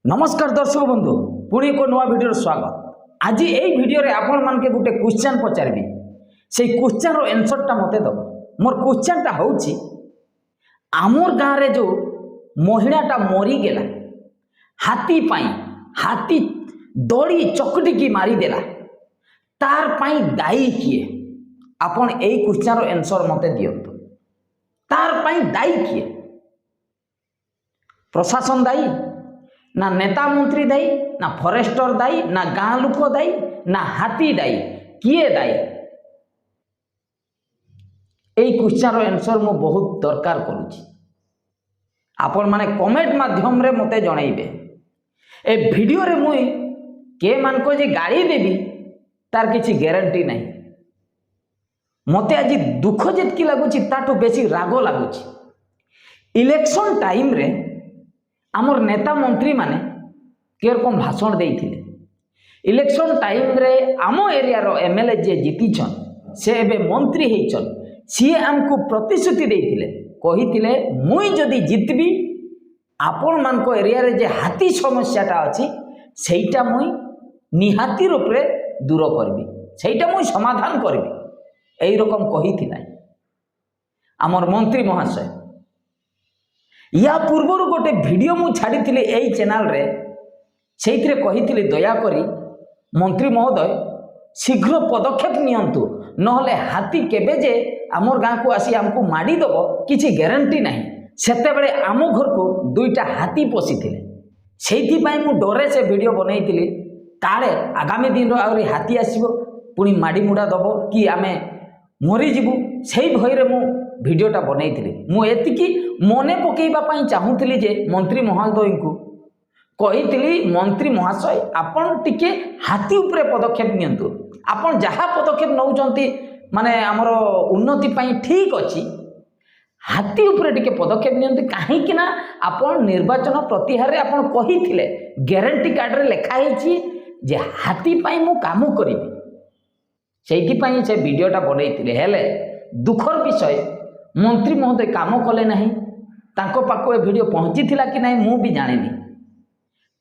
नमस्कार दर्शक बंधु पुणी एक नुआ वीडियो स्वागत। आज यही वीडियो रे आपण मान के गोटे क्वेश्चन पचारबी से क्वेश्चन रो आंसर टा मते दब। मोर क्वेश्चन टा होउची आमर गाँव रे जो महिला टा मरी गेला हाथी पाई हाथी दड़ी चकटी की मारी देला तार पाई दायी किए? आपण एई क्वेश्चन रो आंसर मते दियंतु। तार पाई दायी किए? प्रशासन दायी ना नेता मंत्री दायी ना फॉरेस्टर दायी ना गाँ लोक दायी ना हाथी दायी किए दायी? एई क्वेश्चन रो आंसर मो बहुत दरकार करूची। आपण माने कमेंट माध्यम रे मते जणाइबे। ए वीडियो रे मुई के मान को जे गाड़ी देबी तार किछि ग्यारंटी नहीं। मते आज दुख जेतकी लागुची ताठो बेसी राग लागुची। इलेक्शन टाइम रे आमर नेता मंत्री माने केरकम भाषण देइथिले। इलेक्शन टाइम रे आम एरिया रो एमएलए जे जीतिछन से एबे मंत्री हेइछन सी हमको प्रतिश्रुति देइथिले कहिथिले मुई जदी जितबी आपण मान को एरिया रे जे हाथी समस्याटा अछि सेइटा मुई निहाती रूप रे दूर करबी सेइटा मुई समाधान करबी एई रकम कहिथिला आमर मंत्री महाशय। या पूर्वर गोटे वीडियो मु छाड़ी यही चैनल रे से कही दया करी मंत्री महोदय शीघ्र पदक्षेप नियंतु नहले हाथी केबे जे आमर गाँ को आसी हमको माड़ी दब किछि ग्यारंटी नहीं। सेते बेले आम घर को दुईटा हाथी पशिथिले सेइथिपाई मु डरे से वीडियो बनैतिली काले आगामी दिन आउरी हाथी आसीबो पुणी माड़ी मुड़ा दब कि आमे मरी जीवु सेई भयरे मु वीडियोटा बनैतिली। मु एतिकी मने पकेइबा पई चाहूतिली जे मंत्री महोदय को कहितिली मंत्री महाशय आपण टिके हाथी उपरे पदक्षेप नियंतु। आपण जहा पदक्षेप नउचंती माने हमर उन्नति पई ठीक अछि हाथी उपरे टिके पदक्षेप नियंतु काहे कि ना आपण निर्वाचन प्रतिहार रे आपण कहिथिले ग्यारंटी कार्ड रे लेखा हेछि जे हाथी पई मु काम करिबी सेइथि पई से वीडियोटा बनैतिले। हेले दुखर विषय मंत्री महोदय काम कले नहीं तांको पाखो ए वीडियो पहुंची थिला कि नहीं मु भी जानिनी।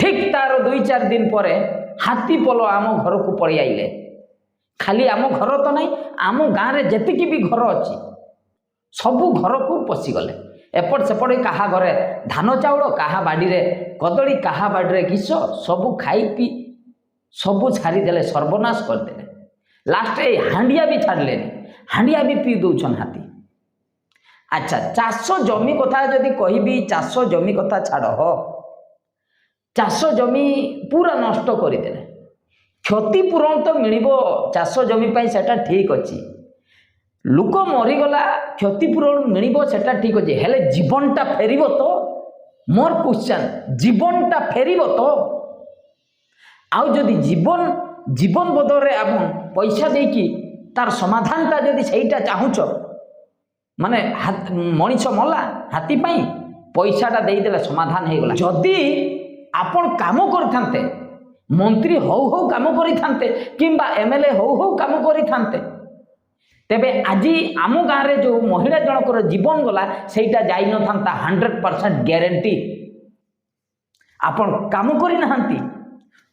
ठीक तार 2-4 दिन पर हाथी पल आम घर को पड़े आइले। खाली आम घर तो नहीं आम गाँव रे जेतिकी भी घर अच्छी सबू घर को पशिगले। एपट सेपट काहा घरे धान चाउल काहा बाड़ी रे कदली काहा बाड़ी रे किस सबू खाई पी सबू छाड़ीदेले सर्वनाश करदेले। लास्ट हांडिया भी छाड़लेनी हांडिया भी पी दौन हाथी। अच्छा चाष जमी कथा जदि कहबी चाष जमी कथा छाड़ हो चाष जमी पूरा नष्ट करदेले क्षतिपूरण तो मिलिबो चाष जमी पाई सेटा ठीक अछि लोक मरीगला क्षतिपूरण मिलिबो सेटा ठीक अछि हेले जीवनटा फेरिबो तो? मोर क्वेश्चन जीवनटा फेरिबो तो? आउ जदि जीवन बदल रे आपण पैसा देकी तार समाधानटा जदि सेइटा चाहुच माने मनीष मला हाथी पाई पैसाटा देदेला समाधान हो गला। जदि आपण काम करथांते मंत्री हो काम करिथांते किंबा एमएलए हो काम करिथांते तेबे आज आम गाँव रे जो महिला जनकर जीवन गला सेइटा जाई न थांता 100% ग्यारंटी। आपण काम करि नहांती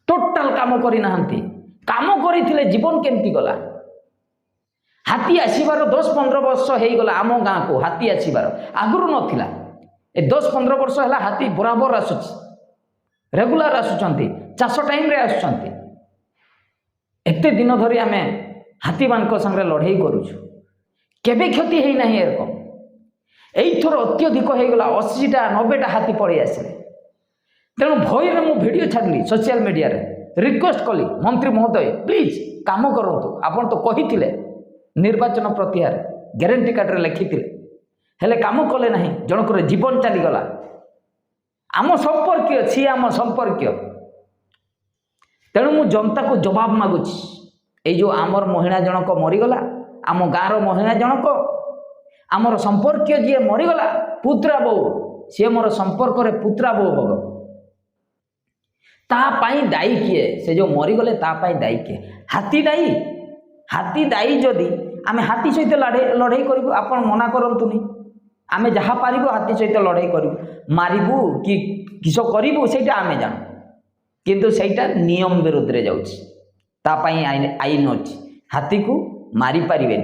टोटल काम करि नहांती काम करिथिले जीवन केमती गला? हाथी आसीबार 10-15 वर्ष हो गला आम गाँ को हाथी आसीबार आगुरु नथिला ए 10-15 वर्ष है हाथी बराबर आसुची रेगुलर आसुचंती चाष टाइम रे आसुचंती। एते दिन धरी आमे हाथी मानक संगे लड़ाई करूछु केबे क्षति हेई नाही एरकम। एई थोर अत्यधिक हो गला 80टा 90टा हाथी पड़े आसिले तेणु भय मु वीडियो छाड़ली सोशल मीडिया रे रिक्वेस्ट कली मंत्री महोदय प्लीज काम करंतु। आपण तो कहिथिले निर्वाचन प्रतिहार ग्यारंटी कार्ड रे लिखिथिले हेले काम कले नाही जनकर जीवन चली गला। आम संपर्कीय छी आम संपर्कीय तेणु मु जनता को जवाब मागुची ए जो आमर महिला जनक मरीगला आम गाँव महिला जनक आमर संपर्कीय जी मरीगला पुत्रा बो सी मोर संपर्क रे पुत्रा बो हब ता पाई दायी किए? से जो मरीगले ता पाई दायी किए? हाथी दायी? हाथी दायी जदि आमे हाथी सहित लड़ाई करूँ आपण मना करतुनी आमे जहाँ पारिबो हाथी सहित लड़ाई करूँ मारिबू कि किस करूँ से आमे जान किंतु सेटा नियम विरुद्ध रे जाउछि तापाई आईन अच्छी हाथी को मारी पारे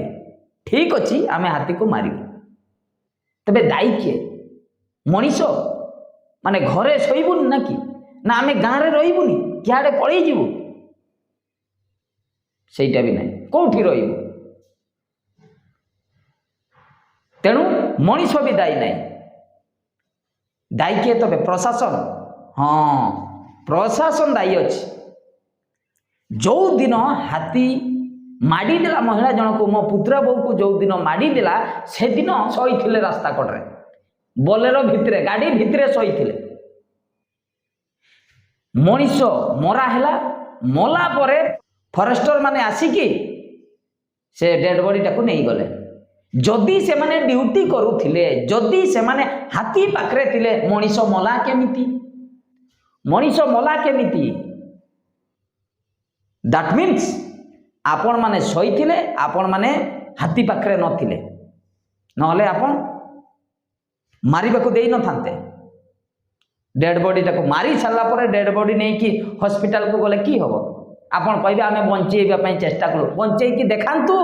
ठीक अच्छी आम हाथी को मारू तेरे दायी किए मनीष माने घरे शोबुनि ना कि ना आम गाँव में रहीबुनि क्या पलि जीवु सेटा भी नहीं कौटी रहीबु तेणु मनीष भी दायी नहीं दायी किए तबे प्रशासन हाँ प्रशासन दायी अच्छी जो दिन हाथी माड़देला महिला जन को मो पुत्रा बो को जो दिन माड़देला से दिन शोते रास्ता कड़े बोलेरो भितरे गाड़ी भितरे शोते मनीष मरा है मला परे फरेस्टर माने आसिकी से डेड बॉडी टाको नहीं गले जदि से माने ड्यूटी करुथिले जदि से माने हाथी पाखरे थिले मनीष मला केमिति दैट मीन्स आपण माने शोइथिले आपण माने हाथी पाखरे नथिले नहले आपण मारिबाको देई न थांते डेड बॉडी टाको मारी सारा पर डेड बॉडी नहीं कि हॉस्पिटल को गले की हबो आपण कहबे आमे बंचेइबा पई चेष्टा करू बंचेई कि देखांतु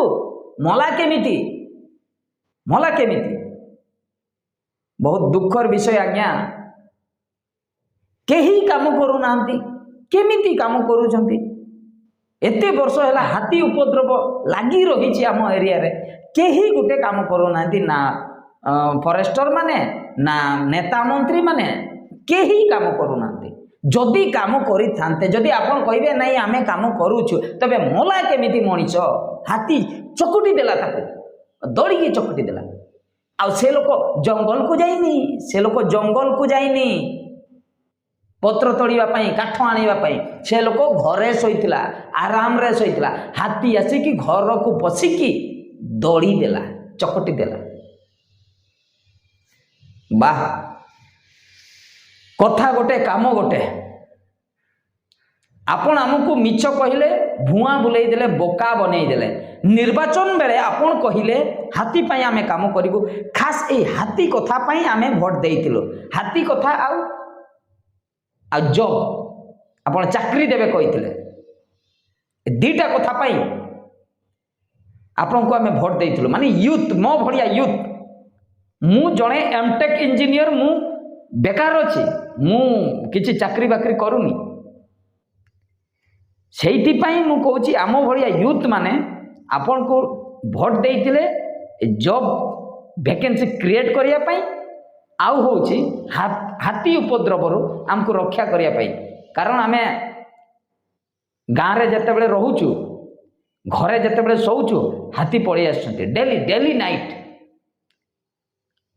मला केमिति बहुत दुखर विषय आज्ञा केही काम करू नांती केमिति काम करूछंती एते वर्ष है हाथी उपद्रव लगी रही आम एरिया रे केही गुटे काम करू नांती ना फॉरेस्टर माने ना नेता मंत्री माने केही काम करू नांती जदि काम करि थांते जदि आपण कहबे नहीं आमे काम करूछु तबे मला केमिति मनीष हाथी चकुटी देला ताको दौड़ी की चकुटी देला आ से लोक जंगल को जाइनी पत्र तोड़िबा पई काठ आनिबा पई से लोक घरे शोइतिला आराम रे शोइतिला हाथी आसिकी घर को पसिकी दौड़ी देला चकुटी देला वाह कथा गोटे काम गोटे आपण आमको मिछ कहले भुआ बुलाई देले बोका बनई देले निर्वाचन बेले आपण कहले हाथी पाई आमे काम करिबु खास ए हाथी कथा पाई आमे भोट देइतिलो हाथी कथा आ जॉब आपण चाकरी देबे कहितिले दीटा कथा पाई आपण को आमे भोट देइतिलो माने यूथ मो भड़िया यूथ मु जणे एमटेक इंजीनियर मु बेकार अछि मु किछि चाकरी बाकरी करूनी सेठी पाई मु कहूची आम भड़िया यूथ माने आपण को भोट देइतिले जॉब वैकेंसी क्रिएट करिया पाई आउ होची हाथी उपद्रवरु हमको रक्षा करिया पाई कारण आमे गाँव रे जते बेले रहूचु घरे जते बेले सोउचु हाथी पळि आछंती डेली नाइट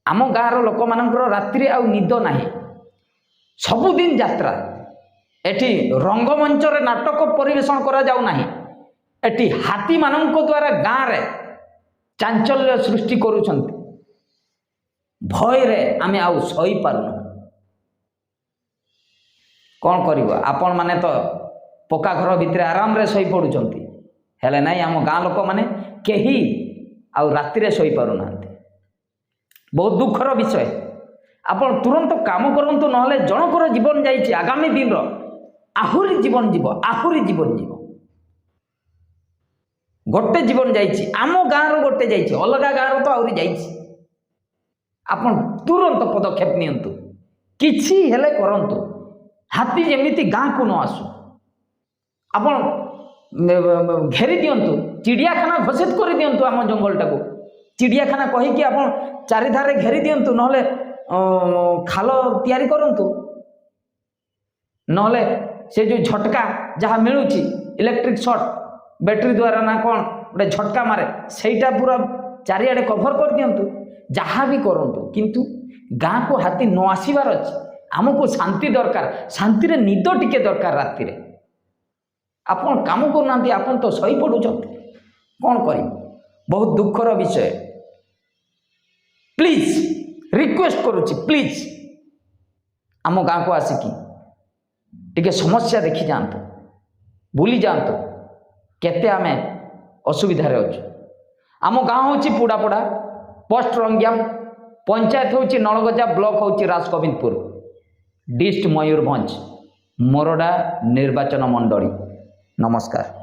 आम गाँव लोक मानकर रात्रि आउ निद नाही सबुदिन यात्रा एठी रंगमंच रे नाटक परिवेषण करा जाउ नाही एठी हाथी मानक द्वारा गाँव रे चांचल्य सृष्टि करूछंती भय रे आमे आउ सही पारुन कौन करिवो आपण माने तो पक्का घर भितर आराम रे सही पडुछंती हेले नाही आम गाँ लोक माने केही आउ राति रे सही पारु नांती बहुत दुखर विषय आपण तुरंत काम करंतु नहले जनकर जीवन जाइछि आगामी दिन रो आहुरी जीवन जीव गोटे जीवन जाइछि आम गाँ रो गोटे जाइछि अलगा गाँ रो तो आहुरी जाइछि आपण तुरंत पदक्षेप नियंतु किछि हेले करंतु हाथी जेमिति गाँ को न आसु आपण घेरी दियंतु चिड़ियाखाना घोषित कर दियंतु आम जंगल टाको चिड़ियाखाना कहीकि आपण चारिधारे घेरी दियंतु नहले खाल तैयारी करंतु नहले से जो झटका जहाँ मिलूची इलेक्ट्रिक शॉर्ट बैटरी द्वारा ना कौन गोटे झटका मारे सेटा पूरा चारिआडे कभर कर दियंतु जहाँ भी करंतु किंतु गाँ को हाथी न आसबार अच्छे आमको शांति दरकार शांति रे निद टिके दरकार राति रे आपण काम करना आपण तो सही पड़ुचंती कौन करी बहुत दुखर विषय प्लीज रिक्वेस्ट करुच्ची प्लीज आम गाँ को आसिकी टिके समस्या देखी जातु बुली जातु केते आमे असुविधा अच्छु आम गाँ हूँ पुड़ापड़ा पोस्ट रंगियाम पंचायत हूँ नलगजा ब्लॉक हूँ राजगोविंदपुर डिस्ट्रिक्ट मयूरभंज मोरडा निर्वाचन मंडली। नमस्कार।